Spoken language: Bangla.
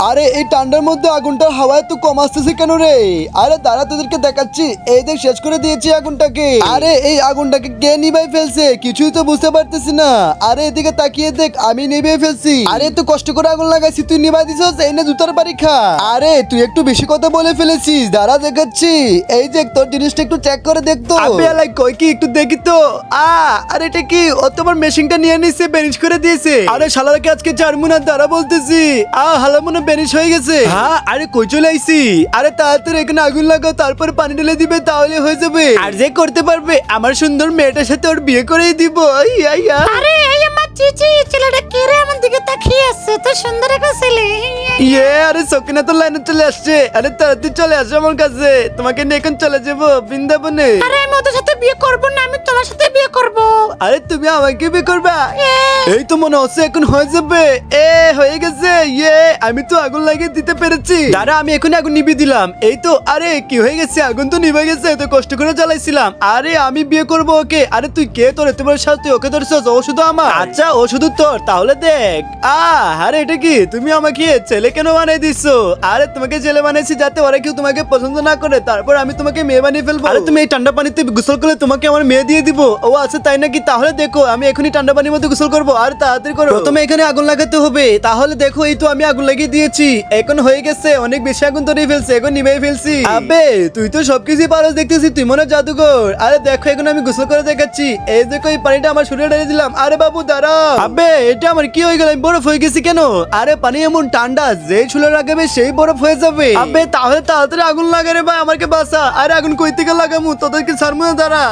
আরে এই ঠান্ডার মধ্যে আগুনটার হাওয়া এত কম আসতেছে কেন রে? আরে দাঁড়া, তোদেরকে দেখাচ্ছি। এই দেখ, শেষ করে দিয়েছি আগুনটাকে। আরে এই আগুনটাকে কে নিভাই ফেলছে কিছুই তো বুঝতে পারতেছি না। আরে এদিকে তাকিয়ে দেখ, আমি নিভিয়ে ফেলছি। আরে তুই কষ্ট করে আগুন লাগাইছি, তুই নিভাই দিছস, এই না জুতার বাড়ি খা। আরে তুই একটু বেশি কথা বলে ফেলেছিস, দাঁড়া দেখাচ্ছি। এই দেখ, তোর জিনিসটা একটু চেক করে দেখতো। আবে আলাই কই কি একটু দেখি তো। আরে এটা কি, ও তোমার মেশিনটা নিয়ে নিছে, বেনিশ করে দিয়েছে। আরে শালাকে আজকে চারমুনা দ্বারা বলতেছি। হালা মনে বেনিশ হয়ে গেছে। হ্যাঁ, আরে কই চলে আইছি। আরে তাড়াতাড়ি এখানে আগুন লাগাও, তারপরে পানি ঢেলে দিবে, তাহলে হয়ে যাবে। আর যে করতে পারবে আমার সুন্দর মেয়েটার সাথে ওর বিয়ে করেই দিব। ইয়া আরে এই আমার চিচি ছেলেটা কে রে আমার দিকে তাকিয়ে আছে, তো সুন্দর একটা ছেলে। আরে সকিনা তো লাইনে চলে আসছে। আরে তাড়াতাড়ি চলে আসো আমার কাছে, তোমাকে নিয়ে এখন চলে যাবো বৃন্দাবনে। আরে আমি ওদের সাথে বিয়ে করবো না, আমি তোমার সাথে বিয়ে করবো। আরে তুমি আমাকে বিয়ে করবা? এই তো মনে হচ্ছে এখন হয়ে যাবে। হয়ে গেছে। আমি তো আগুন লাগিয়ে দিতে পেরেছি। দাঁড়া, আমি এখন আগুন নিভিয়ে দিলাম। এই তো। আরে কি হয়ে গেছে, আগুন তো নিভে গেছে, তো কষ্ট করে জ্বালাইছিলাম। আরে আমি বিয়ে করবো ওকে। আরে তুই কে, তোর তোমার সাথে তুই ওকে ধরছস? ও শুধু আমার? আচ্ছা, ও শুধু তোর, তাহলে দেখ। আরে এটা কি, তুমি আমাকে ছেলে কেন বানাই দিছো? আরে তোমাকে ছেলে বানাইছি যাতে ওরা কেউ তোমাকে পছন্দ না করে, তারপর আমি তোমাকে মেয়ে বানিয়ে ফেলবো। আরে তুমি এই ঠান্ডা পানিতে গোসল করলে তোমাকে আমার মেয়ে দিয়ে দিব। ও আচ্ছা, তাই নাকি? তাহলে দেখো, আমি এখনই ঠান্ডা পানির মধ্যে গোসল করবো। আর তাড়াতাড়ি করো। প্রথমে এখানে আগুন লাগাতে হবে। তাহলে দেখো, এই তো আমি আগুন লাগিয়ে দিয়েছি। এখন হয়ে গেছে, অনেক বেশি আগুন ধরে ফেলছে, এখন নিভে ফেলছি। আবে তুই তো সবকিছু পারস দেখতেছি, তুই মনে হয় জাদুঘর। আরে দেখো, এখন আমি গোসল করে দেখাচ্ছি। এই দেখো, এই পানিটা আমার শরীরে ঢেলে দিলাম। আরে বাবু দাঁড়া। আবে এটা আমার কি হয়ে গেল, আমি বরফ হয়ে গেছি কেন? আরে পানি এমন ঠান্ডা, যেই চুলে লাগাবে সেই বরফ হয়ে যাবে। আবে তাহলে তাড়াতাড়ি আগুন লাগা রে ভাই, আমাকে বাঁচা। আরে আগুন কই থেকে লাগামু, তোদেরকে ছাড়মু না, দাঁড়া।